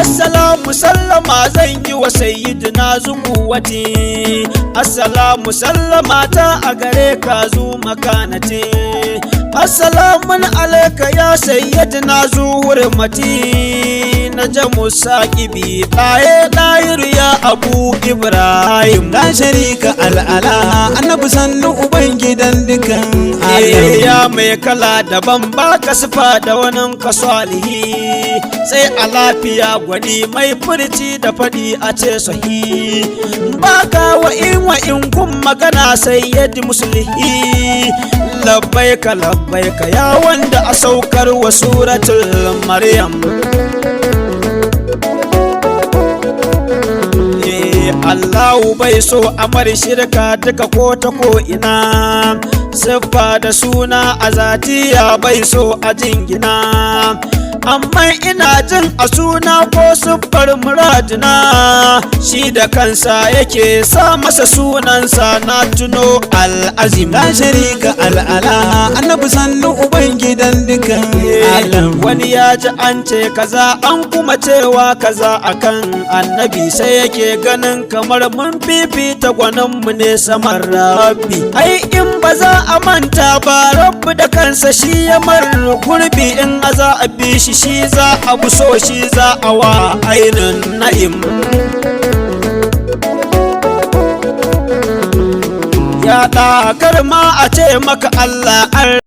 assalamu sallama zan yi wa sayyidina zubuwati, assalamu sallama ta a gare ka zu makanati, assalamun alaika ya sayyidina zuhurmati, na jamu saƙibi ɗaye ɗayir ya abu ibrahim la sharika al'ala annabi sannu ubangidan dukan ya mai kala daban ba ka sifa da wani kasalihi, sai a lafiya gwani mai furci da faɗi a ce sahi, ba ka wa'in kun magana sai yadda musulihi, labbaika labbaika ya wanda a saukar wa suratul maryam. Allahu bai so amar shirka duka ko ta ko ina, siffa da suna a zatiya bai so a jingina, amma ina jin a suna ko siffar muradina, shi da kansa yake sa masa sunansa na tuno al'azim. la sharika al'ala annabi sannu ubangidan dukan alam. Wani ya ji an ce kaza an kuma cewa kaza akan annabi, sai yake ganin kamar mun fifita gwaninmu ne saman rabbi. Ai in ba za a manta ba, rabbi da kansa shi ya mar gurbi, in a za a bi shi shi za a buso shi za a wa ainin na'im. Ya ɗakar ma a ce maka Allah